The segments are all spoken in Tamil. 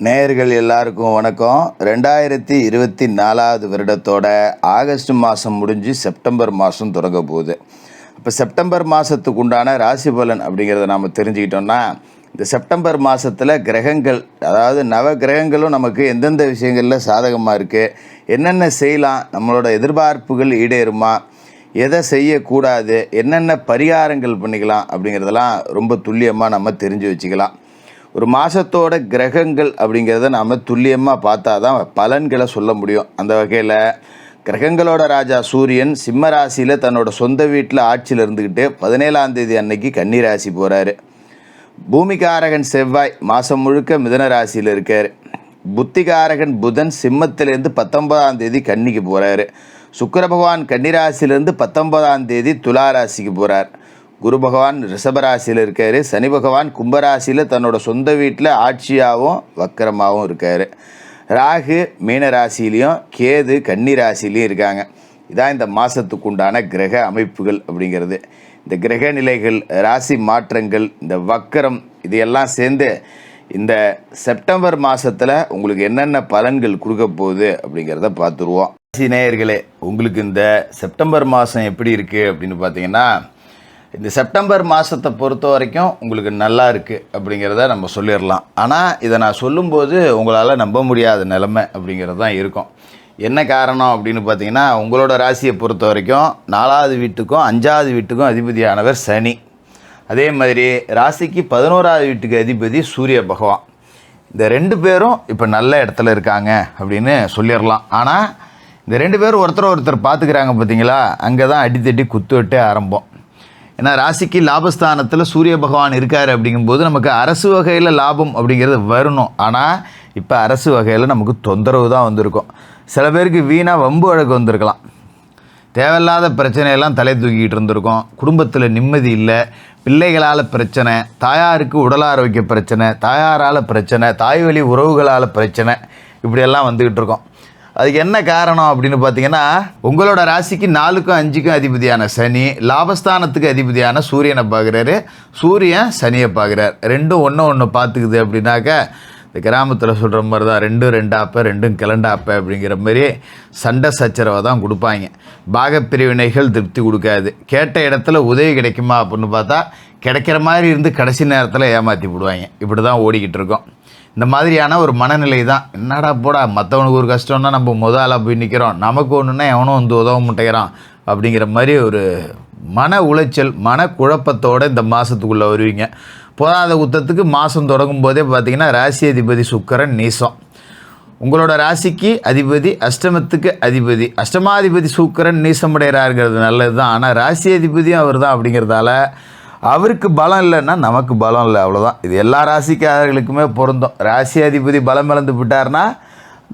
நேயர்கள் எல்லாருக்கும் வணக்கம். 2024 வருடத்தோட ஆகஸ்ட் மாதம் முடிஞ்சு செப்டம்பர் மாதம் தொடங்க போகுது. இப்போ செப்டம்பர் மாதத்துக்கு உண்டான ராசி பலன் அப்படிங்கிறத நாம் தெரிஞ்சுக்கிட்டோம்னா, இந்த செப்டம்பர் மாதத்தில் கிரகங்கள், அதாவது நவ கிரகங்களும் நமக்கு எந்தெந்த விஷயங்களில் சாதகமாக இருக்குது, என்னென்ன செய்யலாம், நம்மளோட எதிர்பார்ப்புகள் ஈடேறுமா, எதை செய்யக்கூடாது, என்னென்ன பரிகாரங்கள் பண்ணிக்கலாம் அப்படிங்கிறதெல்லாம் ரொம்ப துல்லியமாக நம்ம தெரிஞ்சு வச்சுக்கலாம். ஒரு மாதத்தோட கிரகங்கள் அப்படிங்கிறத நாம் துல்லியமாக பார்த்தா தான் பலன்களை சொல்ல முடியும். அந்த வகையில் கிரகங்களோட ராஜா சூரியன் சிம்ம ராசியில் தன்னோட சொந்த வீட்டில் ஆட்சியில் இருந்துக்கிட்டு 17ஆம் தேதி அன்னைக்கு கன்னி ராசி போகிறாரு. பூமிகாரகன் செவ்வாய் மாதம் முழுக்க மிதுன ராசியில் இருக்கார். புத்திகாரகன் புதன் சிம்மத்திலேருந்து 19ஆம் தேதி கன்னிக்கு போகிறாரு. சுக்கிர பகவான் கன்னிராசிலேருந்து 19ஆம் தேதி துலா ராசிக்கு போகிறார். குரு பகவான் ரிஷபராசியில் இருக்கார். சனி பகவான் கும்பராசியில் தன்னோட சொந்த வீட்டில் ஆட்சியாகவும் வக்கரமாகவும் இருக்கார். ராகு மீன ராசிலையும் கேது கன்னி ராசிலையும் இருக்காங்க. இதான் இந்த மாதத்துக்கு உண்டான கிரக அமைப்புகள் அப்படிங்கிறது. இந்த கிரக நிலைகள், ராசி மாற்றங்கள், இந்த வக்கரம், இதையெல்லாம் சேர்ந்து இந்த செப்டம்பர் மாதத்தில் உங்களுக்கு என்னென்ன பலன்கள் கொடுக்க போகுது அப்படிங்கிறத பார்த்துருவோம். ராசி நேயர்களே, உங்களுக்கு இந்த செப்டம்பர் மாதம் எப்படி இருக்குது அப்படின்னு பார்த்தீங்கன்னா, இந்த செப்டம்பர் மாதத்தை பொறுத்த வரைக்கும் உங்களுக்கு நல்லா இருக்குது அப்படிங்கிறத நம்ம சொல்லிடலாம். ஆனால் இதை நான் சொல்லும்போது உங்களால் நம்ப முடியாத நிலைமை அப்படிங்கிறது தான் இருக்கும். என்ன காரணம் அப்படின்னு பார்த்தீங்கன்னா, உங்களோட ராசியை பொறுத்த வரைக்கும் 4வது வீட்டுக்கும் 5வது வீட்டுக்கும் அதிபதியானவர் சனி. அதே மாதிரி ராசிக்கு 11வது வீட்டுக்கு அதிபதி சூரிய பகவான். இந்த 2 பேரும் இப்போ நல்ல இடத்துல இருக்காங்க அப்படின்னு சொல்லிடலாம். ஆனால் இந்த 2 பேரும் ஒருத்தர் பார்த்துக்கிறாங்க பார்த்தீங்களா, அங்கே தான் அடித்தடி குத்துவட்டே ஆரம்பம். ஏன்னா ராசிக்கு லாபஸ்தானத்தில் சூரிய பகவான் இருக்கார். அப்படிங்கும்போது நமக்கு அரசு வகையில் லாபம் அப்படிங்கிறது வரணும். ஆனால் இப்போ அரசு வகையில் நமக்கு தொந்தரவு தான் வந்திருக்கும். சில பேருக்கு வீணாக வம்பு வழக்கு வந்திருக்கலாம். தேவையில்லாத பிரச்சனையெல்லாம் தலை தூக்கிக்கிட்டு இருந்திருக்கும். குடும்பத்தில் நிம்மதி இல்லை, பிள்ளைகளால் பிரச்சனை, தாயாருக்கு உடல் ஆரோக்கிய பிரச்சனை, தாயாரால் பிரச்சனை, தாய் வழி உறவுகளால் பிரச்சனை, இப்படியெல்லாம் வந்துக்கிட்டு இருக்கோம். அதுக்கு என்ன காரணம் அப்படின்னு பார்த்தீங்கன்னா, உங்களோட ராசிக்கு 4க்கும் 5க்கும் அதிபதியான சனி லாபஸ்தானத்துக்கு அதிபதியான சூரியனை பார்க்குறாரு. சூரியன் சனியை பார்க்குறார். ரெண்டும் ஒன்று பார்த்துக்குது. அப்படின்னாக்க இந்த கிராமத்தில் சொல்கிற மாதிரி தான், 2 ஆப்பை 2 கிளண்டாப்பை அப்படிங்கிற மாதிரி சண்டை சச்சரவை தான் கொடுப்பாங்க. பாகப்பிரிவினைகள் திருப்தி கொடுக்காது. கேட்ட இடத்துல உதவி கிடைக்குமா அப்படின்னு பார்த்தா கிடைக்கிற மாதிரி இருந்து கடைசி நேரத்தில் ஏமாற்றி விடுவாங்க. இப்படி தான் ஓடிக்கிட்டு இருக்கோம். இந்த மாதிரியான ஒரு மனநிலை தான். என்னடா போடா, மற்றவனுக்கு ஒரு கஷ்டம்னா நம்ம முதலாக போய் நிற்கிறோம், நமக்கு ஒன்றுனா எவனும் வந்து உதவ மாட்டேங்கிறான் அப்படிங்கிற மாதிரி ஒரு மன உளைச்சல், மன குழப்பத்தோடு இந்த மாதத்துக்குள்ளே வருவீங்க. போதாத குத்தத்துக்கு மாதம் தொடங்கும் போதே பார்த்திங்கன்னா ராசி அதிபதி சுக்கிரன் நீசம். உங்களோட ராசிக்கு அதிபதி அஷ்டமத்துக்கு அதிபதி, அஷ்டமாதிபதி சுக்கிரன் நீசமடைகிறாருங்கிறது நல்லது தான். ஆனால் ராசி அதிபதியும் அவர் தான். அப்படிங்கிறதால அவருக்கு பலம் இல்லைன்னா நமக்கு பலம் இல்லை, அவ்வளோதான். இது எல்லா ராசிக்காரர்களுக்குமே பொருந்தும். ராசி அதிபதி பலம் இழந்து விட்டார்னா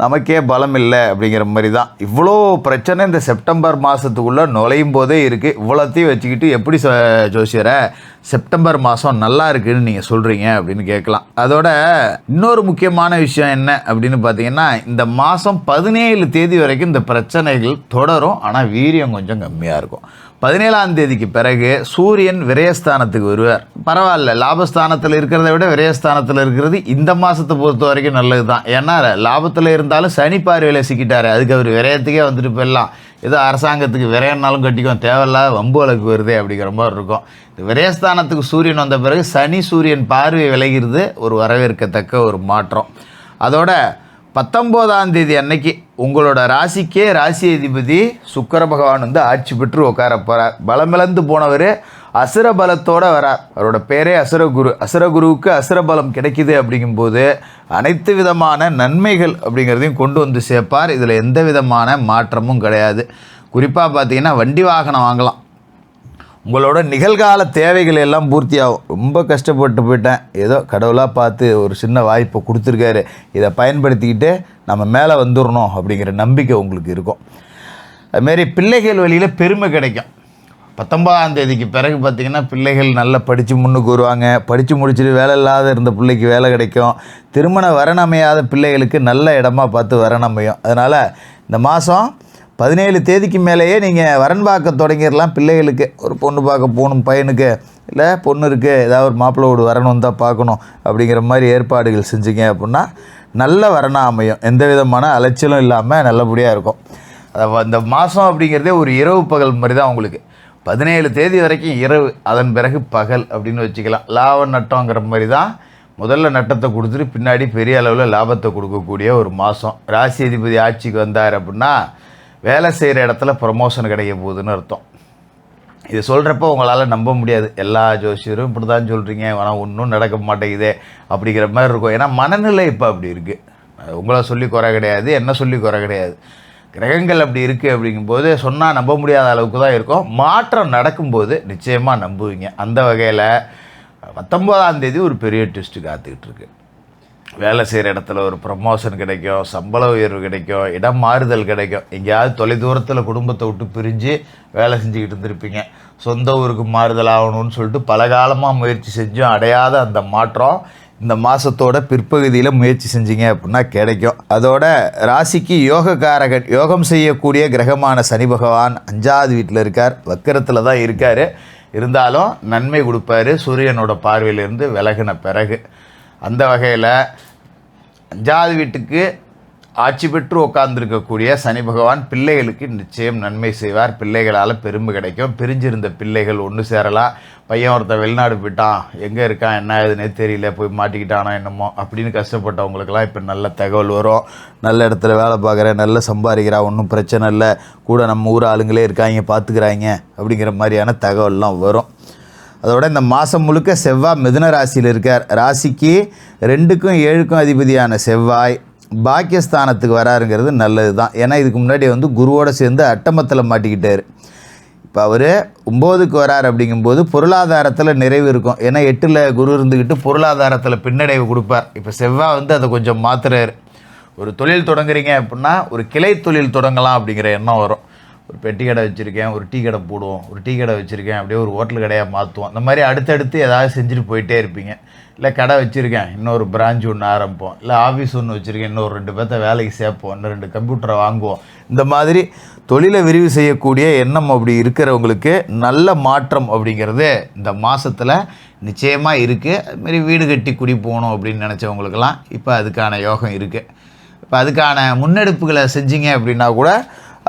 நமக்கே பலம் இல்லை அப்படிங்கிற மாதிரி தான். இவ்வளோ பிரச்சனை இந்த செப்டம்பர் மாதத்துக்குள்ளே நுழையும் போதே இருக்குது. இவ்வளோத்தையும் வச்சுக்கிட்டு எப்படி ஜோசியரை செப்டம்பர் மாதம் நல்லா இருக்குதுன்னு நீங்கள் சொல்கிறீங்க அப்படின்னு கேட்கலாம். அதோட இன்னொரு முக்கியமான விஷயம் என்ன அப்படின்னு பார்த்தீங்கன்னா, இந்த மாதம் 17 தேதி வரைக்கும் இந்த பிரச்சனைகள் தொடரும். ஆனால் வீரியம் கொஞ்சம் கம்மியாக இருக்கும். 17ஆம் தேதிக்கு பிறகு சூரியன் விரயஸ்தானத்துக்கு வருவார். பரவாயில்ல, லாபஸ்தானத்தில் இருக்கிறத விட விரயஸ்தானத்தில் இருக்கிறது இந்த மாதத்தை பொறுத்த வரைக்கும் நல்லது தான். ஏன்னா லாபத்தில் இருந்தாலும் சனி பார்வையில் சிக்கிட்டார். அதுக்கு அவர் விரயத்துக்கே வந்துட்டு போயிடலாம். ஏதோ அரசாங்கத்துக்கு விரயம்னாலும் கட்டிக்கும், தேவையில்லாத வம்பு வழக்கு வருது அப்படிங்கிற மாதிரி இருக்கும். இந்த விரயஸ்தானத்துக்கு சூரியன் வந்த பிறகு சனி சூரியன் பார்வை விலகிறது ஒரு வரவேற்கத்தக்க ஒரு மாற்றம். அதோட 19ஆம் தேதி அன்னைக்கு உங்களோட ராசிக்கே ராசி அதிபதி சுக்கிர பகவான் வந்து ஆட்சி பெற்று உட்கார போகிறார். பலமிழந்து போனவர் அசுர பலத்தோடு வரார். அவரோட பேரே அசுரகுரு. அசுரகுருவுக்கு அசுரபலம் கிடைக்குது. அப்படிங்கும்போது அனைத்து விதமான நன்மைகள் அப்படிங்கிறதையும் கொண்டு வந்து சேர்ப்பார். இதில் எந்த விதமான மாற்றமும் கிடையாது. குறிப்பாக பார்த்தீங்கன்னா வண்டி வாகனம் வாங்கலாம். உங்களோட நிகழ்கால தேவைகள் எல்லாம் பூர்த்தியாகும். ரொம்ப கஷ்டப்பட்டு போயிட்டேன், ஏதோ கடவுளாக பார்த்து ஒரு சின்ன வாய்ப்பை கொடுத்துருக்காரு, இதை பயன்படுத்திக்கிட்டு நம்ம மேலே வந்துடணும் அப்படிங்கிற நம்பிக்கை உங்களுக்கு இருக்கும். அதுமாரி பிள்ளைகள் வழியில் பெருமை கிடைக்கும். 19ஆம் தேதிக்கு பிறகு பார்த்திங்கன்னா பிள்ளைகள் நல்லா படித்து முன்னுக்கு வருவாங்க. படித்து முடிச்சுட்டு வேலை இல்லாத இருந்த பிள்ளைக்கு வேலை கிடைக்கும். திருமண வரனமையாத பிள்ளைகளுக்கு நல்ல இடமா பார்த்து வரனமையும். அதனால் இந்த மாதம் 17 தேதிக்கு மேலேயே நீங்கள் வரன் பார்க்க தொடங்கிடலாம். பிள்ளைகளுக்கு ஒரு பொண்ணு பார்க்க போகணும், பையனுக்கு இல்லை பொண்ணு இருக்குது, ஏதாவது ஒரு மாப்பிள்ளை வீடு வரணும் தான் பார்க்கணும் அப்படிங்கிற மாதிரி ஏற்பாடுகள் செஞ்சிங்க அப்படின்னா நல்ல வரனாக அமையும். எந்த விதமான அலைச்சலும் இல்லாமல் நல்லபடியாக இருக்கும். அந்த மாதம் அப்படிங்கிறதே ஒரு இரவு பகல் மாதிரி தான் உங்களுக்கு. 17 தேதி வரைக்கும் இரவு, அதன் பிறகு பகல் அப்படின்னு வச்சுக்கலாம். லாப நட்டங்கிற மாதிரி தான். முதல்ல நட்டத்தை கொடுத்துட்டு பின்னாடி பெரிய அளவில் லாபத்தை கொடுக்கக்கூடிய ஒரு மாதம். ராசி அதிபதி ஆட்சிக்கு வந்தார் அப்படின்னா வேலை செய்கிற இடத்துல ப்ரமோஷன் கிடைக்க போகுதுன்னு அர்த்தம். இது சொல்கிறப்போ உங்களால் நம்ப முடியாது. எல்லா ஜோசியரும் இப்படி தான் சொல்கிறீங்க, ஆனால் ஒன்றும் நடக்க மாட்டேங்குதே அப்படிங்கிற மாதிரி இருக்கும். ஏன்னா மனநிலை இப்போ அப்படி இருக்குது. உங்களை சொல்லி குறை கிடையாது, என்ன சொல்லி குறை கிடையாது. கிரகங்கள் அப்படி இருக்குது. அப்படிங்கும்போது சொன்னால் நம்ப முடியாத அளவுக்கு தான் இருக்கும். மாற்றம் நடக்கும்போது நிச்சயமாக நம்புவீங்க. அந்த வகையில் 19ஆம் தேதி ஒரு பெரிய ட்விஸ்ட்டு காத்துக்கிட்டு இருக்கு. வேலை செய்கிற இடத்துல ஒரு ப்ரமோஷன் கிடைக்கும், சம்பள உயர்வு கிடைக்கும், இடம் மாறுதல் கிடைக்கும். எங்கேயாவது தொலைதூரத்தில் குடும்பத்தை விட்டு பிரிஞ்சு வேலை செஞ்சுக்கிட்டு இருந்திருப்பீங்க. சொந்த ஊருக்கு மாறுதல் ஆகணும்னு சொல்லிட்டு பல காலமாக முயற்சி செஞ்சும் அடையாத அந்த மாற்றம் இந்த மாதத்தோட பிற்பகுதியில் முயற்சி செஞ்சீங்க அப்படின்னா கிடைக்கும். அதோட ராசிக்கு யோகக்காரகன், யோகம் செய்யக்கூடிய கிரகமான சனி பகவான் 5ஆவது வீட்டில் இருக்கார். வக்கரத்தில் தான் இருக்கார். இருந்தாலும் நன்மை கொடுப்பார் சூரியனோட பார்வையிலிருந்து விலகின பிறகு. அந்த வகையில் 5ஆவது வீட்டுக்கு ஆட்சி பெற்று உட்கார்ந்துருக்கக்கூடிய சனி பகவான் பிள்ளைகளுக்கு நிச்சயம் நன்மை செய்வார். பிள்ளைகளால் பெருமை கிடைக்கும். பிரிஞ்சிருந்த பிள்ளைகள் ஒன்று சேரலாம். பையன் ஒருத்தன் வெளிநாடு போயிட்டான், எங்கே இருக்கான், என்ன ஆகுதுன்னே தெரியல, போய் மாட்டிக்கிட்டானோ என்னமோ அப்படின்னு கஷ்டப்பட்டவங்களுக்கெல்லாம் இப்போ நல்ல தகவல் வரும். நல்ல இடத்துல வேலை பார்க்குறேன், நல்ல சம்பாதிக்கிறா, ஒன்றும் பிரச்சனை இல்லை, கூட நம்ம ஊர் ஆளுங்களே இருக்காங்க பார்த்துக்கிறாங்க அப்படிங்கிற மாதிரியான தகவல்லாம் வரும். அதோட இந்த மாதம் முழுக்க செவ்வாய் மிதுன ராசியில் இருக்கார். ராசிக்கு 2க்கும் 7க்கும் அதிபதியான செவ்வாய் பாக்கியஸ்தானத்துக்கு வராருங்கிறது நல்லது தான். ஏன்னா இதுக்கு முன்னாடி குருவோடு சேர்ந்து அட்டமத்தில் மாட்டிக்கிட்டார். இப்போ அவர் 9க்கு வரார். அப்படிங்கும்போது பொருளாதாரத்தில் நிறைவு இருக்கும். ஏன்னா 8ல் குரு இருந்துக்கிட்டு பொருளாதாரத்தில் பின்னடைவு கொடுப்பார். இப்போ செவ்வாய் அதை கொஞ்சம் மாற்றுறாரு. ஒரு தொழில் தொடங்குறீங்க அப்படின்னா ஒரு கிளை தொழில் தொடங்கலாம் அப்படிங்கிற எண்ணம் வரும். ஒரு பெட்டி கடை வச்சுருக்கேன், ஒரு டீ கடை போடுவோம், ஒரு டீ கடை வச்சுருக்கேன், அப்படியே ஒரு ஹோட்டல் கடையாக மாற்றுவோம். இந்த மாதிரி அடுத்தடுத்து ஏதாவது செஞ்சுட்டு போயிட்டே இருப்பீங்க. இல்லை கடை வச்சுருக்கேன், இன்னொரு பிரான்ச் ஒன்று ஆரம்பிப்போம். இல்லை ஆஃபீஸ் ஒன்று வச்சுருக்கேன், இன்னொரு 2 பேர்த்த வேலைக்கு சேர்ப்போம், இன்னும் 2 கம்ப்யூட்டரை வாங்குவோம். இந்த மாதிரி தொழிலை விரிவு செய்யக்கூடிய எண்ணம் அப்படி இருக்கிறவங்களுக்கு நல்ல மாற்றம் அப்படிங்கிறது இந்த மாதத்தில் நிச்சயமாக இருக்குது. அதுமாரி வீடு கட்டி குடி போகணும் அப்படின்னு நினச்சவங்களுக்கெல்லாம் இப்போ அதுக்கான யோகம் இருக்குது. இப்போ அதுக்கான முன்னெடுப்புகளை செஞ்சீங்க அப்படின்னா கூட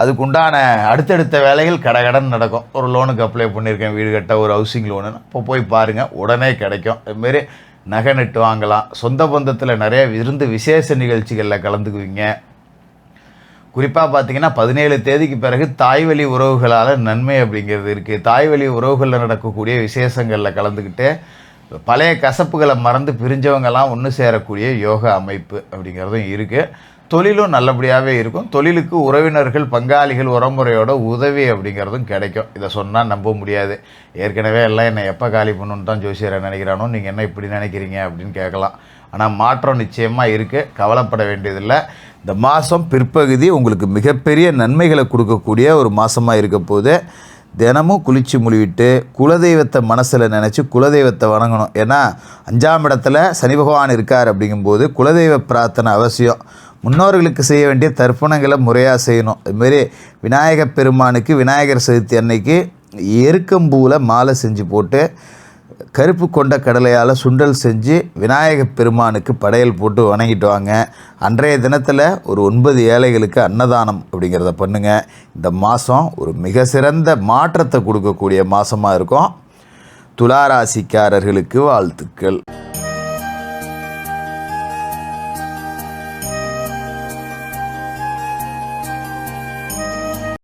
அதுக்குண்டான அடுத்தடுத்த வேலைகள் கடகடன் நடக்கும். ஒரு லோனுக்கு அப்ளை பண்ணியிருக்கேன், வீடு கட்ட, ஒரு ஹவுசிங் லோனு, இப்போ போய் பாருங்கள், உடனே கிடைக்கும். அதுமாரி நகை நட்டு வாங்கலாம். சொந்த பந்தத்தில் நிறைய விசேஷ நிகழ்ச்சிகளில் கலந்துக்குவீங்க. குறிப்பாக பார்த்தீங்கன்னா 17 தேதிக்கு பிறகு தாய்வழி உறவுகளால் நன்மை அப்படிங்கிறது இருக்குது. தாய்வழி உறவுகளில் நடக்கக்கூடிய விசேஷங்களில் கலந்துக்கிட்டு பழைய கசப்புகளை மறந்து பிரிஞ்சவங்கெல்லாம் ஒன்று சேரக்கூடிய யோக அமைப்பு அப்படிங்கிறதும் இருக்குது. தொழிலும் நல்லபடியாகவே இருக்கும். தொழிலுக்கு உறவினர்கள், பங்காளிகள், உறமுறையோட உதவி அப்படிங்கிறதும் கிடைக்கும். இதை சொன்னால் நம்ப முடியாது. ஏற்கனவே எல்லாம் என்னை எப்போ காலி பண்ணணுன்னு தான் ஜோசியரை நினைக்கிறானோ, நீங்கள் என்ன இப்படி நினைக்கிறீங்க அப்படின்னு கேட்கலாம். ஆனால் மாற்றம் நிச்சயமாக இருக்குது, கவலைப்பட வேண்டியதில்லை. இந்த மாதம் பிற்பகுதி உங்களுக்கு மிகப்பெரிய நன்மைகளை கொடுக்கக்கூடிய ஒரு மாதமாக இருக்க போது தினமும் குளிச்சு முழுவிட்டு குலதெய்வத்தை மனசில் நினச்சி குலதெய்வத்தை வணங்கணும். ஏன்னா 5ஆம் இடத்துல சனி பகவான் இருக்கார். அப்படிங்கும்போது குலதெய்வ பிரார்த்தனை அவசியம். முன்னோர்களுக்கு செய்ய வேண்டிய தர்ப்பணங்களை முறையாக செய்யணும். அதுமாரி விநாயகர் பெருமானுக்கு விநாயகர் சதுர்த்தி அன்னைக்கு எருக்கம்பூவில் மாலை செஞ்சு போட்டு கருப்பு கொண்ட கடலையால் சுண்டல் செஞ்சு விநாயகர் பெருமானுக்கு படையல் போட்டு வணங்கிட்டு வாங்க. அன்றைய தினத்தில் ஒரு 9 ஏழைகளுக்கு அன்னதானம் அப்படிங்கிறத பண்ணுங்கள். இந்த மாதம் ஒரு மிக சிறந்த மாற்றத்தை கொடுக்கக்கூடிய மாதமாக இருக்கும். துலா ராசிக்காரர்களுக்கு வாழ்த்துக்கள்.